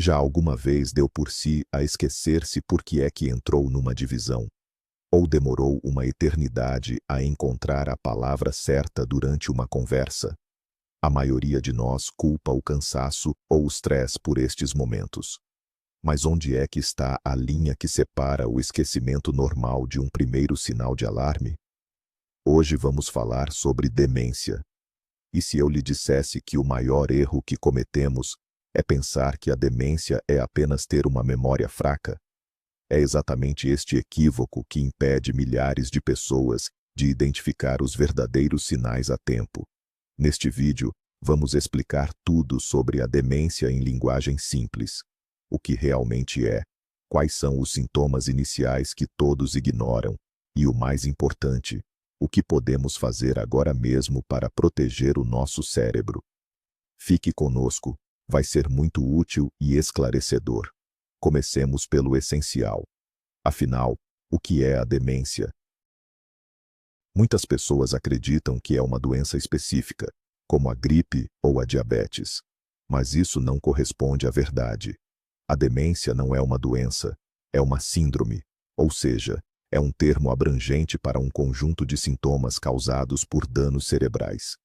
Já alguma vez deu por si a esquecer-se por que é que entrou numa divisão? Ou demorou uma eternidade a encontrar a palavra certa durante uma conversa? A maioria de nós culpa o cansaço ou o stress por estes momentos. Mas onde é que está a linha que separa o esquecimento normal de um primeiro sinal de alarme? Hoje vamos falar sobre demência. E se eu lhe dissesse que o maior erro que cometemos é pensar que a demência é apenas ter uma memória fraca? É exatamente este equívoco que impede milhares de pessoas de identificar os verdadeiros sinais a tempo. Neste vídeo, vamos explicar tudo sobre a demência em linguagem simples. O que realmente é, quais são os sintomas iniciais que todos ignoram e, o mais importante, o que podemos fazer agora mesmo para proteger o nosso cérebro. Fique conosco, vai ser muito útil e esclarecedor. Comecemos pelo essencial. Afinal, o que é a demência? Muitas pessoas acreditam que é uma doença específica, como a gripe ou a diabetes. Mas isso não corresponde à verdade. A demência não é uma doença, é uma síndrome, ou seja, é um termo abrangente para um conjunto de sintomas causados por danos cerebrais.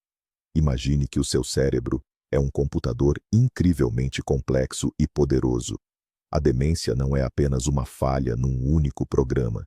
Imagine que o seu cérebro é um computador incrivelmente complexo e poderoso. A demência não é apenas uma falha num único programa.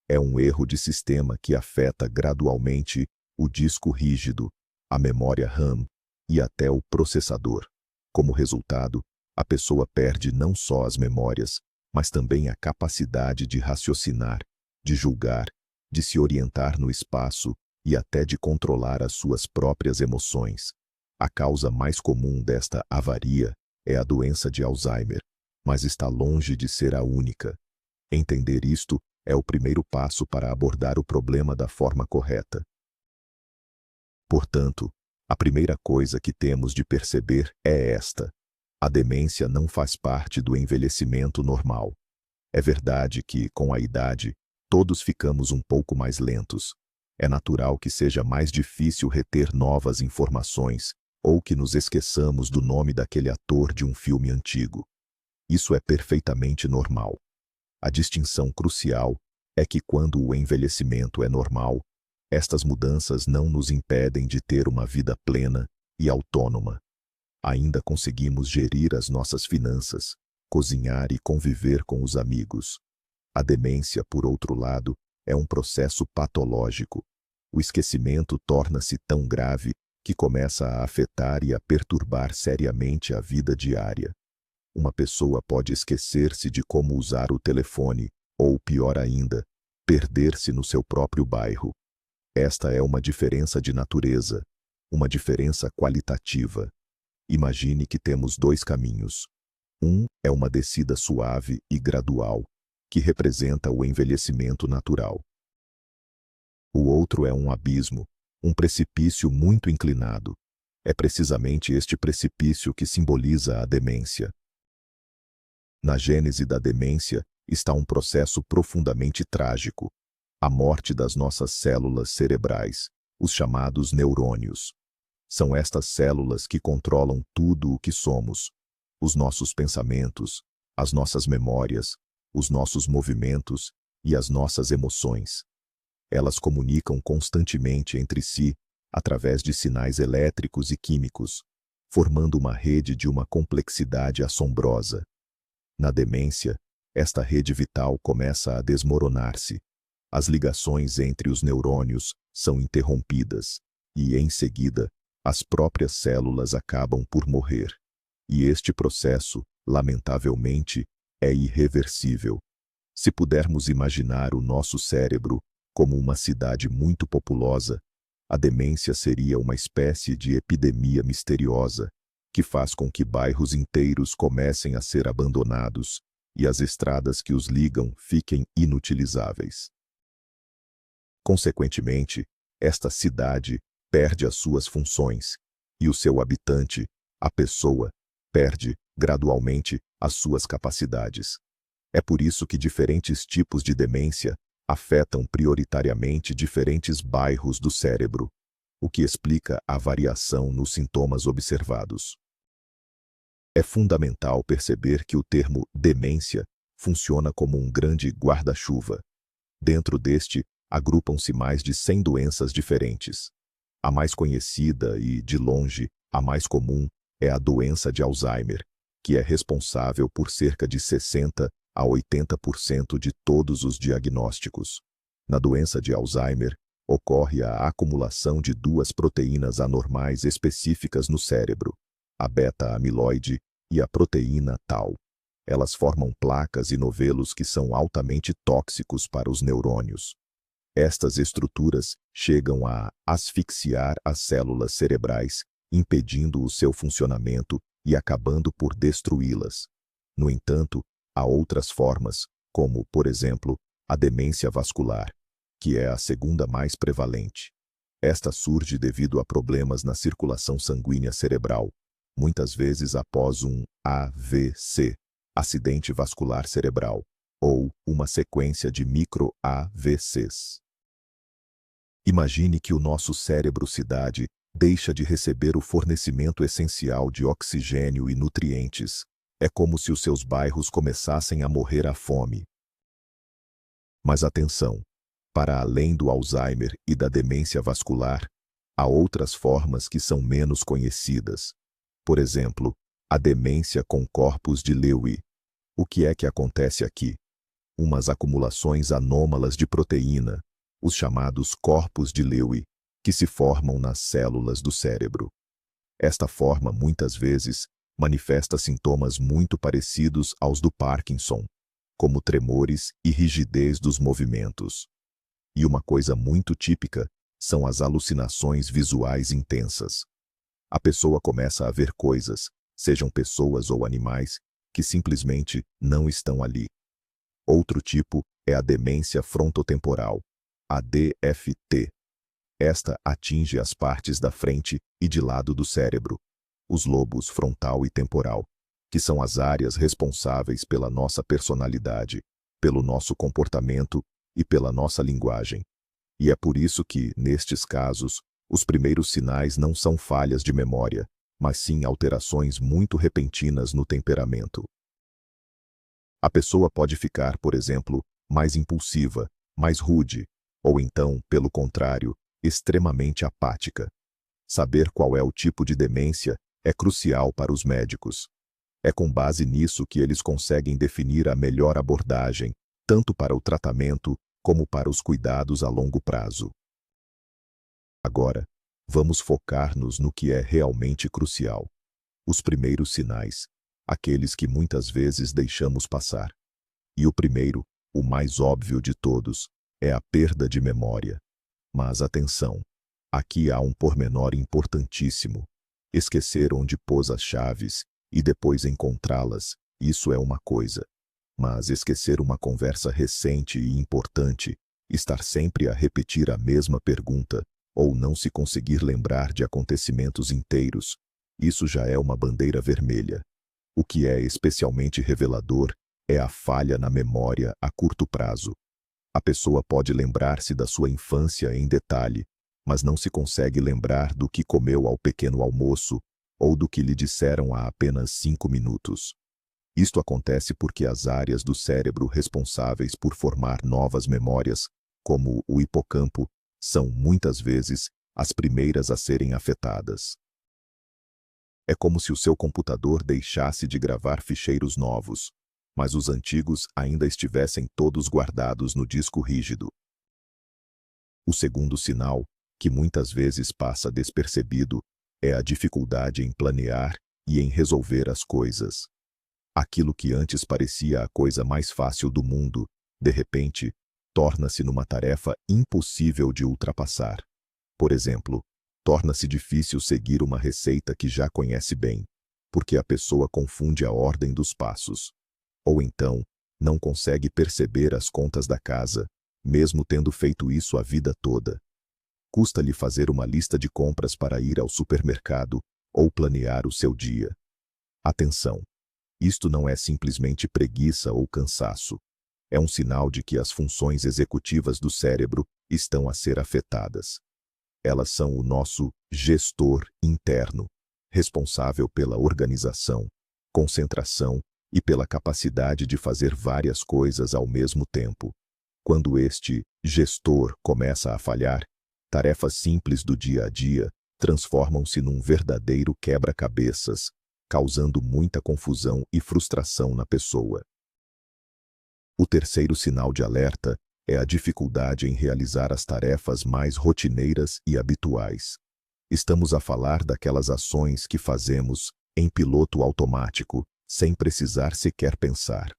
É um erro de sistema que afeta gradualmente o disco rígido, a memória RAM e até o processador. Como resultado, a pessoa perde não só as memórias, mas também a capacidade de raciocinar, de julgar, de se orientar no espaço e até de controlar as suas próprias emoções. A causa mais comum desta avaria é a doença de Alzheimer, mas está longe de ser a única. Entender isto é o primeiro passo para abordar o problema da forma correta. Portanto, a primeira coisa que temos de perceber é esta: a demência não faz parte do envelhecimento normal. É verdade que, com a idade, todos ficamos um pouco mais lentos. É natural que seja mais difícil reter novas informações ou que nos esqueçamos do nome daquele ator de um filme antigo. Isso é perfeitamente normal. A distinção crucial é que quando o envelhecimento é normal, estas mudanças não nos impedem de ter uma vida plena e autônoma. Ainda conseguimos gerir as nossas finanças, cozinhar e conviver com os amigos. A demência, por outro lado, é um processo patológico. O esquecimento torna-se tão grave que começa a afetar e a perturbar seriamente a vida diária. Uma pessoa pode esquecer-se de como usar o telefone, ou, pior ainda, perder-se no seu próprio bairro. Esta é uma diferença de natureza, uma diferença qualitativa. Imagine que temos dois caminhos. Um é uma descida suave e gradual, que representa o envelhecimento natural. O outro é um abismo, um precipício muito inclinado. É precisamente este precipício que simboliza a demência. Na gênese da demência está um processo profundamente trágico: a morte das nossas células cerebrais, os chamados neurônios. São estas células que controlam tudo o que somos: os nossos pensamentos, as nossas memórias, os nossos movimentos e as nossas emoções. Elas comunicam constantemente entre si através de sinais elétricos e químicos, formando uma rede de uma complexidade assombrosa. Na demência, esta rede vital começa a desmoronar-se. As ligações entre os neurônios são interrompidas e, em seguida, as próprias células acabam por morrer. E este processo, lamentavelmente, é irreversível. Se pudermos imaginar o nosso cérebro como uma cidade muito populosa, a demência seria uma espécie de epidemia misteriosa que faz com que bairros inteiros comecem a ser abandonados e as estradas que os ligam fiquem inutilizáveis. Consequentemente, esta cidade perde as suas funções e o seu habitante, a pessoa, perde, gradualmente, as suas capacidades. É por isso que diferentes tipos de demência afetam prioritariamente diferentes bairros do cérebro, o que explica a variação nos sintomas observados. É fundamental perceber que o termo demência funciona como um grande guarda-chuva. Dentro deste, agrupam-se mais de 100 doenças diferentes. A mais conhecida e, de longe, a mais comum é a doença de Alzheimer, que é responsável por cerca de 60 a 80% de todos os diagnósticos. Na doença de Alzheimer, ocorre a acumulação de duas proteínas anormais específicas no cérebro, a beta-amiloide e a proteína tau. Elas formam placas e novelos que são altamente tóxicos para os neurônios. Estas estruturas chegam a asfixiar as células cerebrais, impedindo o seu funcionamento e acabando por destruí-las. No entanto, há outras formas, como, por exemplo, a demência vascular, que é a segunda mais prevalente. Esta surge devido a problemas na circulação sanguínea cerebral, muitas vezes após um AVC, acidente vascular cerebral, ou uma sequência de micro-AVCs. Imagine que o nosso cérebro-cidade deixa de receber o fornecimento essencial de oxigênio e nutrientes. É como se os seus bairros começassem a morrer à fome. Mas atenção! Para além do Alzheimer e da demência vascular, há outras formas que são menos conhecidas. Por exemplo, a demência com corpos de Lewy. O que é que acontece aqui? Umas acumulações anômalas de proteína, os chamados corpos de Lewy, que se formam nas células do cérebro. Esta forma, muitas vezes, manifesta sintomas muito parecidos aos do Parkinson, como tremores e rigidez dos movimentos. E uma coisa muito típica são as alucinações visuais intensas. A pessoa começa a ver coisas, sejam pessoas ou animais, que simplesmente não estão ali. Outro tipo é a demência frontotemporal, a DFT. Esta atinge as partes da frente e de lado do cérebro, os lobos frontal e temporal, que são as áreas responsáveis pela nossa personalidade, pelo nosso comportamento e pela nossa linguagem. E é por isso que, nestes casos, os primeiros sinais não são falhas de memória, mas sim alterações muito repentinas no temperamento. A pessoa pode ficar, por exemplo, mais impulsiva, mais rude, ou então, pelo contrário, extremamente apática. Saber qual é o tipo de demência é crucial para os médicos. É com base nisso que eles conseguem definir a melhor abordagem, tanto para o tratamento como para os cuidados a longo prazo. Agora, vamos focar-nos no que é realmente crucial. Os primeiros sinais, aqueles que muitas vezes deixamos passar. E o primeiro, o mais óbvio de todos, é a perda de memória. Mas atenção, aqui há um pormenor importantíssimo. Esquecer onde pôs as chaves e depois encontrá-las, isso é uma coisa. Mas esquecer uma conversa recente e importante, estar sempre a repetir a mesma pergunta, ou não se conseguir lembrar de acontecimentos inteiros, isso já é uma bandeira vermelha. O que é especialmente revelador é a falha na memória a curto prazo. A pessoa pode lembrar-se da sua infância em detalhe, mas não se consegue lembrar do que comeu ao pequeno almoço ou do que lhe disseram há apenas 5 minutos. Isto acontece porque as áreas do cérebro responsáveis por formar novas memórias, como o hipocampo, são, muitas vezes, as primeiras a serem afetadas. É como se o seu computador deixasse de gravar ficheiros novos, mas os antigos ainda estivessem todos guardados no disco rígido. O segundo sinal, que muitas vezes passa despercebido, é a dificuldade em planear e em resolver as coisas. Aquilo que antes parecia a coisa mais fácil do mundo, de repente, torna-se numa tarefa impossível de ultrapassar. Por exemplo, torna-se difícil seguir uma receita que já conhece bem, porque a pessoa confunde a ordem dos passos. Ou então, não consegue perceber as contas da casa, mesmo tendo feito isso a vida toda. Custa-lhe fazer uma lista de compras para ir ao supermercado ou planear o seu dia. Atenção! Isto não é simplesmente preguiça ou cansaço. É um sinal de que as funções executivas do cérebro estão a ser afetadas. Elas são o nosso gestor interno, responsável pela organização, concentração e pela capacidade de fazer várias coisas ao mesmo tempo. Quando este gestor começa a falhar, tarefas simples do dia a dia transformam-se num verdadeiro quebra-cabeças, causando muita confusão e frustração na pessoa. O terceiro sinal de alerta é a dificuldade em realizar as tarefas mais rotineiras e habituais. Estamos a falar daquelas ações que fazemos em piloto automático, sem precisar sequer pensar.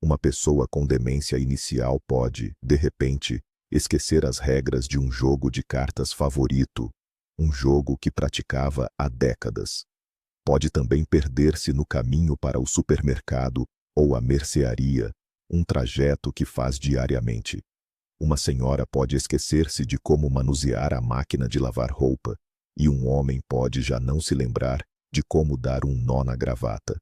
Uma pessoa com demência inicial pode, de repente, esquecer as regras de um jogo de cartas favorito, um jogo que praticava há décadas. Pode também perder-se no caminho para o supermercado ou a mercearia, um trajeto que faz diariamente. Uma senhora pode esquecer-se de como manusear a máquina de lavar roupa, e um homem pode já não se lembrar de como dar um nó na gravata.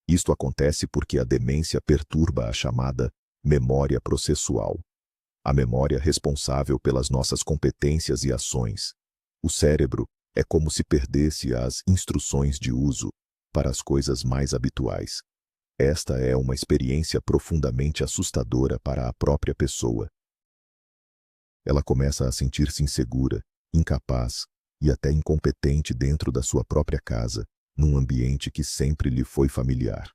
Isto acontece porque a demência perturba a chamada memória processual, a memória responsável pelas nossas competências e ações. O cérebro é como se perdesse as instruções de uso para as coisas mais habituais. Esta é uma experiência profundamente assustadora para a própria pessoa. Ela começa a sentir-se insegura, incapaz e até incompetente dentro da sua própria casa, num ambiente que sempre lhe foi familiar.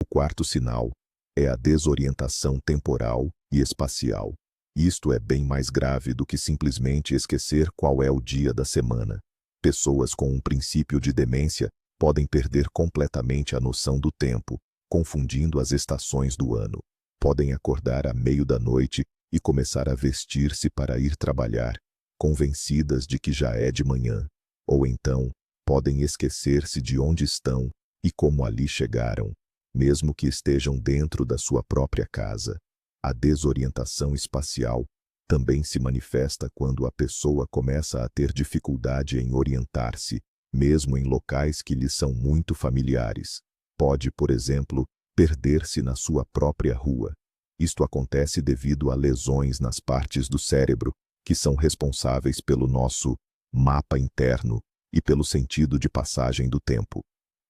O quarto sinal é a desorientação temporal e espacial. Isto é bem mais grave do que simplesmente esquecer qual é o dia da semana. Pessoas com um princípio de demência podem perder completamente a noção do tempo, confundindo as estações do ano. Podem acordar à meio da noite e começar a vestir-se para ir trabalhar, convencidas de que já é de manhã. Ou então, podem esquecer-se de onde estão e como ali chegaram, mesmo que estejam dentro da sua própria casa. A desorientação espacial também se manifesta quando a pessoa começa a ter dificuldade em orientar-se, mesmo em locais que lhe são muito familiares. Pode, por exemplo, perder-se na sua própria rua. Isto acontece devido a lesões nas partes do cérebro que são responsáveis pelo nosso mapa interno e pelo sentido de passagem do tempo.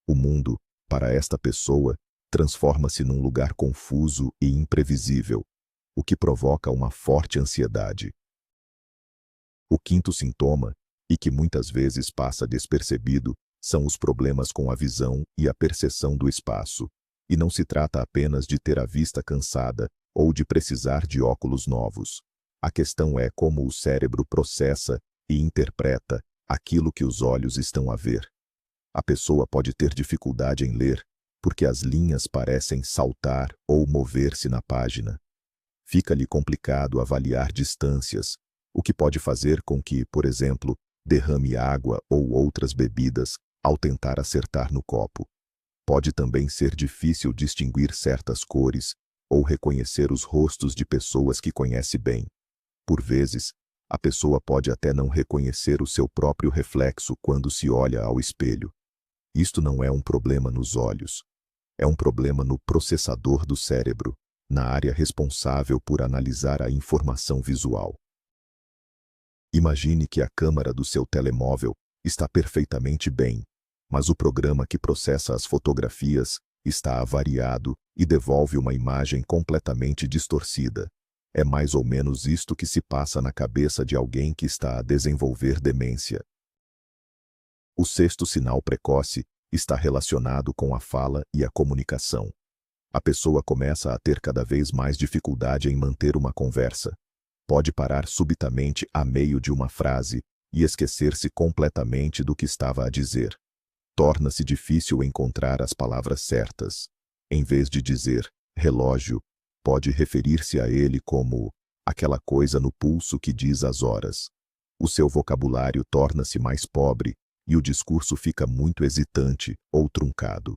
O mundo, para esta pessoa, transforma-se num lugar confuso e imprevisível, o que provoca uma forte ansiedade. O quinto sintoma, e que muitas vezes passa despercebido, são os problemas com a visão e a percepção do espaço. E não se trata apenas de ter a vista cansada ou de precisar de óculos novos. A questão é como o cérebro processa e interpreta aquilo que os olhos estão a ver. A pessoa pode ter dificuldade em ler, porque as linhas parecem saltar ou mover-se na página. Fica-lhe complicado avaliar distâncias, o que pode fazer com que, por exemplo, derrame água ou outras bebidas ao tentar acertar no copo. Pode também ser difícil distinguir certas cores ou reconhecer os rostos de pessoas que conhece bem. Por vezes, a pessoa pode até não reconhecer o seu próprio reflexo quando se olha ao espelho. Isto não é um problema nos olhos. É um problema no processador do cérebro, na área responsável por analisar a informação visual. Imagine que a câmera do seu telemóvel está perfeitamente bem, mas o programa que processa as fotografias está avariado e devolve uma imagem completamente distorcida. É mais ou menos isto que se passa na cabeça de alguém que está a desenvolver demência. O sexto sinal precoce está relacionado com a fala e a comunicação. A pessoa começa a ter cada vez mais dificuldade em manter uma conversa. Pode parar subitamente a meio de uma frase e esquecer-se completamente do que estava a dizer. Torna-se difícil encontrar as palavras certas. Em vez de dizer relógio, pode referir-se a ele como aquela coisa no pulso que diz as horas. O seu vocabulário torna-se mais pobre e o discurso fica muito hesitante ou truncado.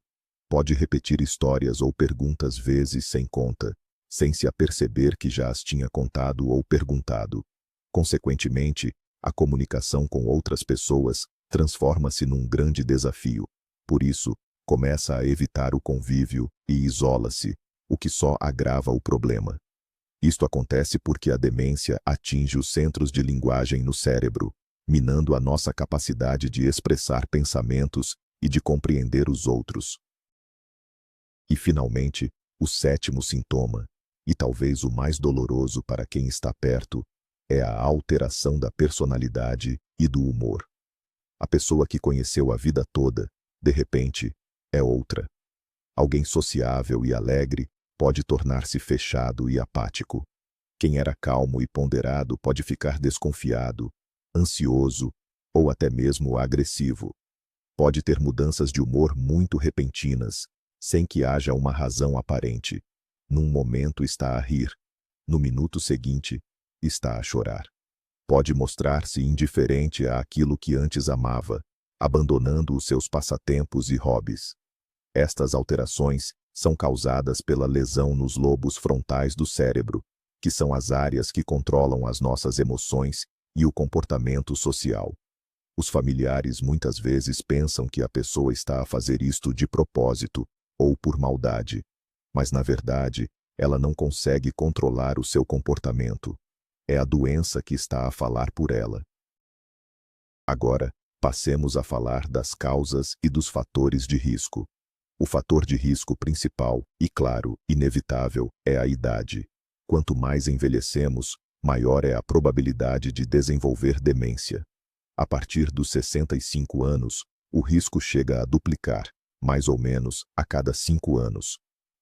Pode repetir histórias ou perguntas vezes sem conta, sem se aperceber que já as tinha contado ou perguntado. Consequentemente, a comunicação com outras pessoas transforma-se num grande desafio. Por isso, começa a evitar o convívio e isola-se, o que só agrava o problema. Isto acontece porque a demência atinge os centros de linguagem no cérebro, minando a nossa capacidade de expressar pensamentos e de compreender os outros. E, finalmente, o sétimo sintoma, e talvez o mais doloroso para quem está perto, é a alteração da personalidade e do humor. A pessoa que conheceu a vida toda, de repente, é outra. Alguém sociável e alegre pode tornar-se fechado e apático. Quem era calmo e ponderado pode ficar desconfiado, ansioso ou até mesmo agressivo. Pode ter mudanças de humor muito repentinas, sem que haja uma razão aparente. Num momento está a rir, no minuto seguinte está a chorar. Pode mostrar-se indiferente àquilo que antes amava, abandonando os seus passatempos e hobbies. Estas alterações são causadas pela lesão nos lobos frontais do cérebro, que são as áreas que controlam as nossas emoções e o comportamento social. Os familiares muitas vezes pensam que a pessoa está a fazer isto de propósito ou por maldade, mas na verdade, ela não consegue controlar o seu comportamento. É a doença que está a falar por ela. Agora, passemos a falar das causas e dos fatores de risco. O fator de risco principal, e claro, inevitável, é a idade. Quanto mais envelhecemos, maior é a probabilidade de desenvolver demência. A partir dos 65 anos, o risco chega a duplicar, mais ou menos, a cada 5 anos.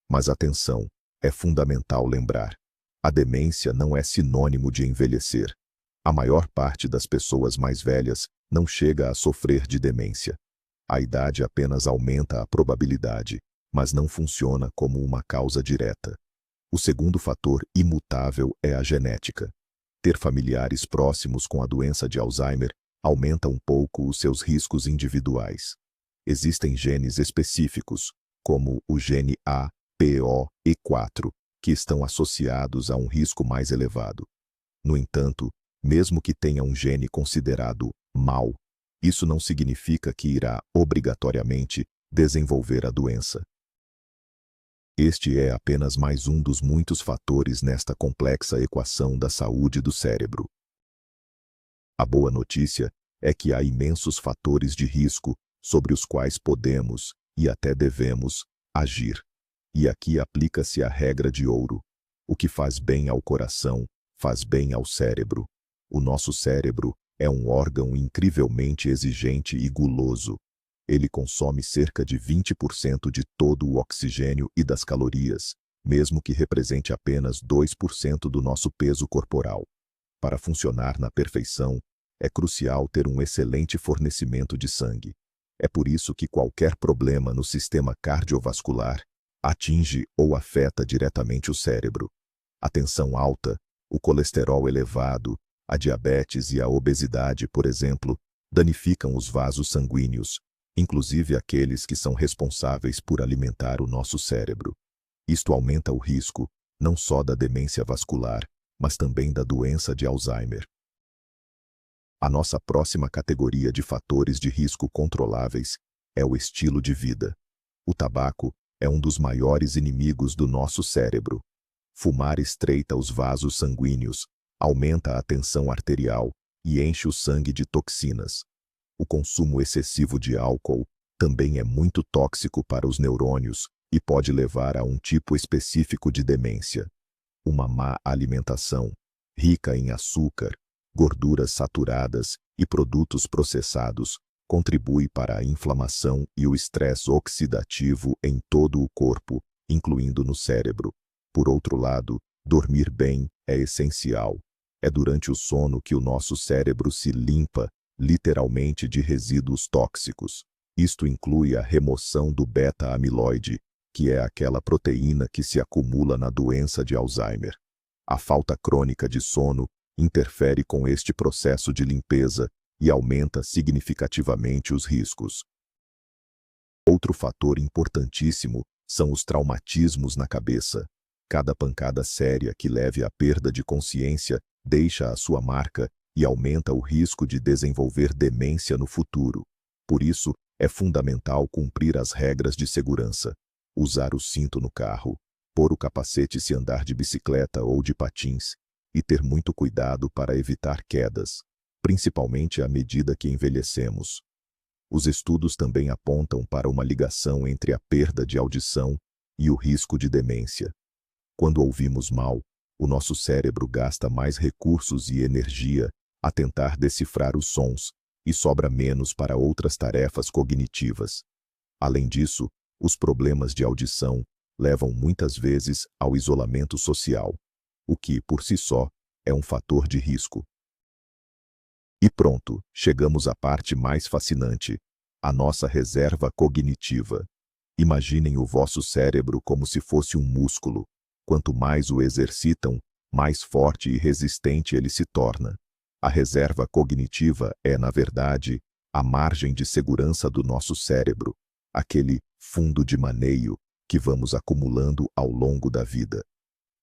Mas atenção, é fundamental lembrar: a demência não é sinônimo de envelhecer. A maior parte das pessoas mais velhas não chega a sofrer de demência. A idade apenas aumenta a probabilidade, mas não funciona como uma causa direta. O segundo fator imutável é a genética. Ter familiares próximos com a doença de Alzheimer aumenta um pouco os seus riscos individuais. Existem genes específicos, como o gene APOE4, que estão associados a um risco mais elevado. No entanto, mesmo que tenha um gene considerado mau, isso não significa que irá, obrigatoriamente, desenvolver a doença. Este é apenas mais um dos muitos fatores nesta complexa equação da saúde do cérebro. A boa notícia é que há imensos fatores de risco sobre os quais podemos, e até devemos, agir. E aqui aplica-se a regra de ouro. O que faz bem ao coração, faz bem ao cérebro. O nosso cérebro é um órgão incrivelmente exigente e guloso. Ele consome cerca de 20% de todo o oxigênio e das calorias, mesmo que represente apenas 2% do nosso peso corporal. Para funcionar na perfeição, é crucial ter um excelente fornecimento de sangue. É por isso que qualquer problema no sistema cardiovascular atinge ou afeta diretamente o cérebro. A tensão alta, o colesterol elevado, a diabetes e a obesidade, por exemplo, danificam os vasos sanguíneos, inclusive aqueles que são responsáveis por alimentar o nosso cérebro. Isto aumenta o risco, não só da demência vascular, mas também da doença de Alzheimer. A nossa próxima categoria de fatores de risco controláveis é o estilo de vida. O tabaco é um dos maiores inimigos do nosso cérebro. Fumar estreita os vasos sanguíneos, aumenta a tensão arterial e enche o sangue de toxinas. O consumo excessivo de álcool também é muito tóxico para os neurônios e pode levar a um tipo específico de demência. Uma má alimentação, rica em açúcar, gorduras saturadas e produtos processados, contribui para a inflamação e o estresse oxidativo em todo o corpo, incluindo no cérebro. Por outro lado, dormir bem é essencial. É durante o sono que o nosso cérebro se limpa, literalmente, de resíduos tóxicos. Isto inclui a remoção do beta-amiloide, que é aquela proteína que se acumula na doença de Alzheimer. A falta crônica de sono interfere com este processo de limpeza e aumenta significativamente os riscos. Outro fator importantíssimo são os traumatismos na cabeça. Cada pancada séria que leve à perda de consciência deixa a sua marca e aumenta o risco de desenvolver demência no futuro. Por isso, é fundamental cumprir as regras de segurança. Usar o cinto no carro, pôr o capacete se andar de bicicleta ou de patins, e ter muito cuidado para evitar quedas, principalmente à medida que envelhecemos. Os estudos também apontam para uma ligação entre a perda de audição e o risco de demência. Quando ouvimos mal, o nosso cérebro gasta mais recursos e energia a tentar decifrar os sons e sobra menos para outras tarefas cognitivas. Além disso, os problemas de audição levam muitas vezes ao isolamento social, o que, por si só, é um fator de risco. E pronto, chegamos à parte mais fascinante, a nossa reserva cognitiva. Imaginem o vosso cérebro como se fosse um músculo. Quanto mais o exercitam, mais forte e resistente ele se torna. A reserva cognitiva é, na verdade, a margem de segurança do nosso cérebro, aquele fundo de maneio que vamos acumulando ao longo da vida.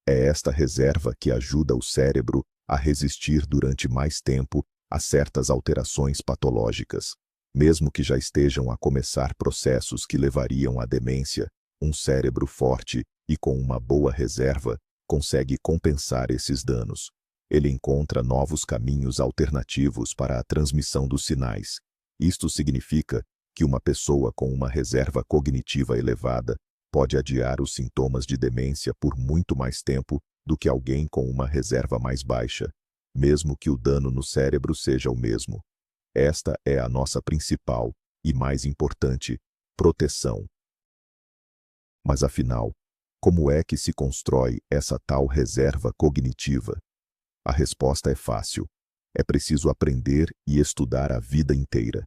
É esta reserva que ajuda o cérebro a resistir durante mais tempo a certas alterações patológicas. Mesmo que já estejam a começar processos que levariam à demência, um cérebro forte e com uma boa reserva consegue compensar esses danos. Ele encontra novos caminhos alternativos para a transmissão dos sinais. Isto significa que uma pessoa com uma reserva cognitiva elevada pode adiar os sintomas de demência por muito mais tempo do que alguém com uma reserva mais baixa, mesmo que o dano no cérebro seja o mesmo. Esta é a nossa principal e mais importante proteção. Mas afinal, como é que se constrói essa tal reserva cognitiva? A resposta é fácil. É preciso aprender e estudar a vida inteira.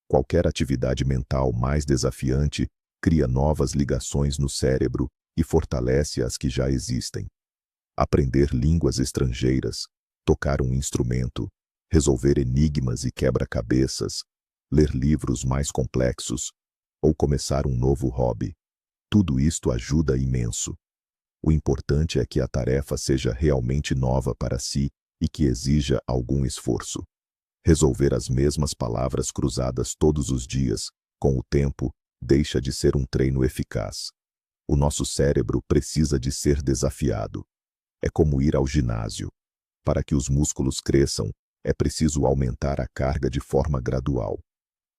Qualquer atividade mental mais desafiante cria novas ligações no cérebro e fortalece as que já existem. Aprender línguas estrangeiras, tocar um instrumento, resolver enigmas e quebra-cabeças, ler livros mais complexos ou começar um novo hobby. Tudo isto ajuda imenso. O importante é que a tarefa seja realmente nova para si e que exija algum esforço. Resolver as mesmas palavras cruzadas todos os dias, com o tempo, deixa de ser um treino eficaz. O nosso cérebro precisa de ser desafiado. É como ir ao ginásio. Para que os músculos cresçam, é preciso aumentar a carga de forma gradual.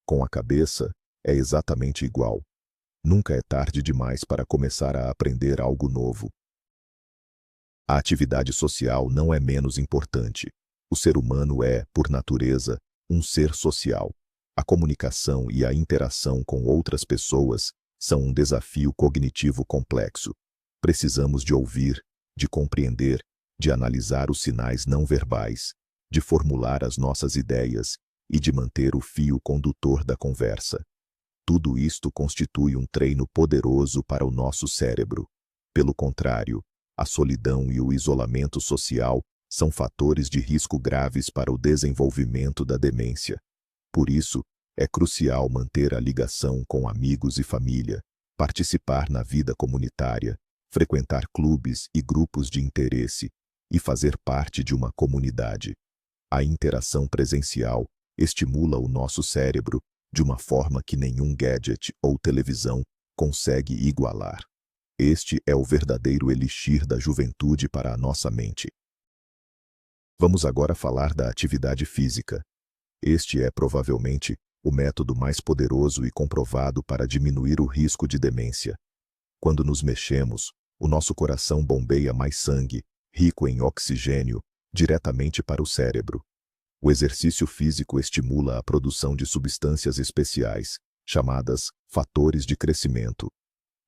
Com a cabeça, é exatamente igual. Nunca é tarde demais para começar a aprender algo novo. A atividade social não é menos importante. O ser humano é, por natureza, um ser social. A comunicação e a interação com outras pessoas são um desafio cognitivo complexo. Precisamos de ouvir, de compreender, de analisar os sinais não verbais, de formular as nossas ideias e de manter o fio condutor da conversa. Tudo isto constitui um treino poderoso para o nosso cérebro. Pelo contrário, a solidão e o isolamento social são fatores de risco graves para o desenvolvimento da demência. Por isso, é crucial manter a ligação com amigos e família, participar na vida comunitária, frequentar clubes e grupos de interesse e fazer parte de uma comunidade. A interação presencial estimula o nosso cérebro de uma forma que nenhum gadget ou televisão consegue igualar. Este é o verdadeiro elixir da juventude para a nossa mente. Vamos agora falar da atividade física. Este é provavelmente o método mais poderoso e comprovado para diminuir o risco de demência. Quando nos mexemos, o nosso coração bombeia mais sangue, rico em oxigênio, diretamente para o cérebro. O exercício físico estimula a produção de substâncias especiais, chamadas fatores de crescimento.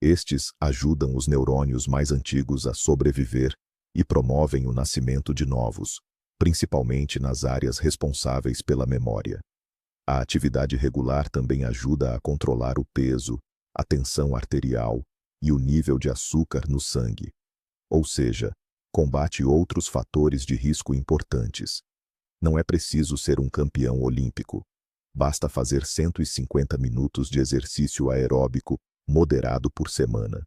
Estes ajudam os neurônios mais antigos a sobreviver e promovem o nascimento de novos, principalmente nas áreas responsáveis pela memória. A atividade regular também ajuda a controlar o peso, a tensão arterial e o nível de açúcar no sangue. Ou seja, combate outros fatores de risco importantes. Não é preciso ser um campeão olímpico. Basta fazer 150 minutos de exercício aeróbico moderado por semana.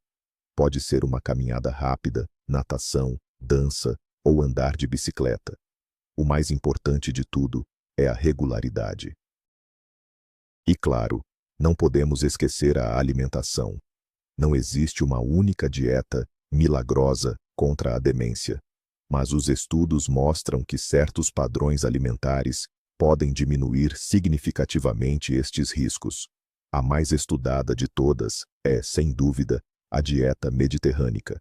Pode ser uma caminhada rápida, natação, dança ou andar de bicicleta. O mais importante de tudo é a regularidade. E claro, não podemos esquecer a alimentação. Não existe uma única dieta milagrosa contra a demência, mas os estudos mostram que certos padrões alimentares podem diminuir significativamente estes riscos. A mais estudada de todas é, sem dúvida, a dieta mediterrânica.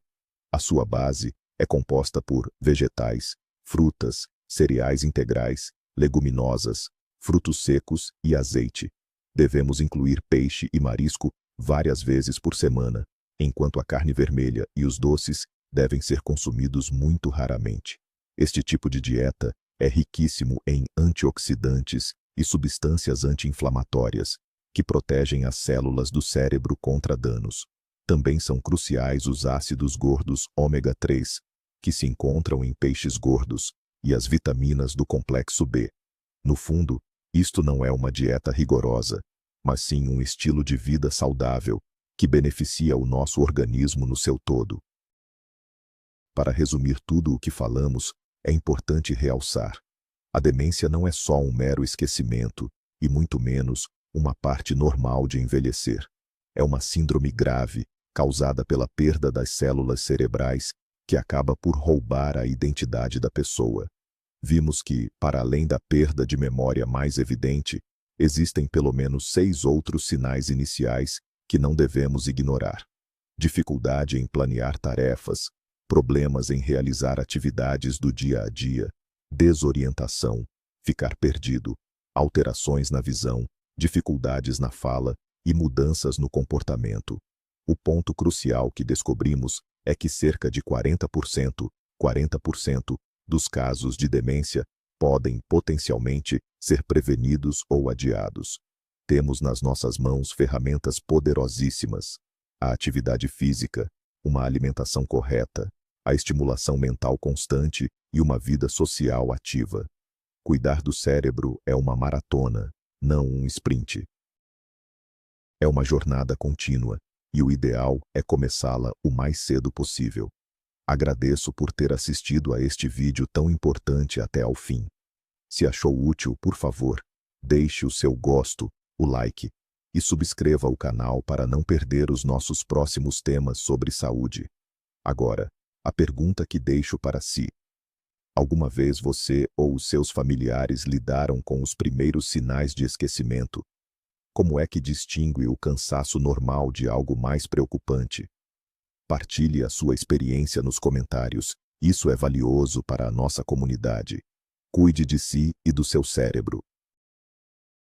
A sua base é composta por vegetais, frutas, cereais integrais, leguminosas, frutos secos e azeite. Devemos incluir peixe e marisco várias vezes por semana, enquanto a carne vermelha e os doces devem ser consumidos muito raramente. Este tipo de dieta é riquíssimo em antioxidantes e substâncias anti-inflamatórias, que protegem as células do cérebro contra danos. Também são cruciais os ácidos gordos ômega 3, que se encontram em peixes gordos, e as vitaminas do complexo B. No fundo, isto não é uma dieta rigorosa, mas sim um estilo de vida saudável, que beneficia o nosso organismo no seu todo. Para resumir tudo o que falamos, é importante realçar: a demência não é só um mero esquecimento, e muito menos uma parte normal de envelhecer. É uma síndrome grave, causada pela perda das células cerebrais, que acaba por roubar a identidade da pessoa. Vimos que, para além da perda de memória mais evidente, existem pelo menos 6 outros sinais iniciais que não devemos ignorar: dificuldade em planear tarefas, problemas em realizar atividades do dia a dia, desorientação, ficar perdido, alterações na visão, dificuldades na fala e mudanças no comportamento. O ponto crucial que descobrimos é que cerca de 40% dos casos de demência podem potencialmente ser prevenidos ou adiados. Temos nas nossas mãos ferramentas poderosíssimas: a atividade física, uma alimentação correta, a estimulação mental constante e uma vida social ativa. Cuidar do cérebro é uma maratona, não um sprint. É uma jornada contínua, e o ideal é começá-la o mais cedo possível. Agradeço por ter assistido a este vídeo tão importante até ao fim. Se achou útil, por favor, deixe o seu gosto, o like, e subscreva o canal para não perder os nossos próximos temas sobre saúde. Agora, a pergunta que deixo para si: alguma vez você ou os seus familiares lidaram com os primeiros sinais de esquecimento? Como é que distingue o cansaço normal de algo mais preocupante? Partilhe a sua experiência nos comentários. Isso é valioso para a nossa comunidade. Cuide de si e do seu cérebro.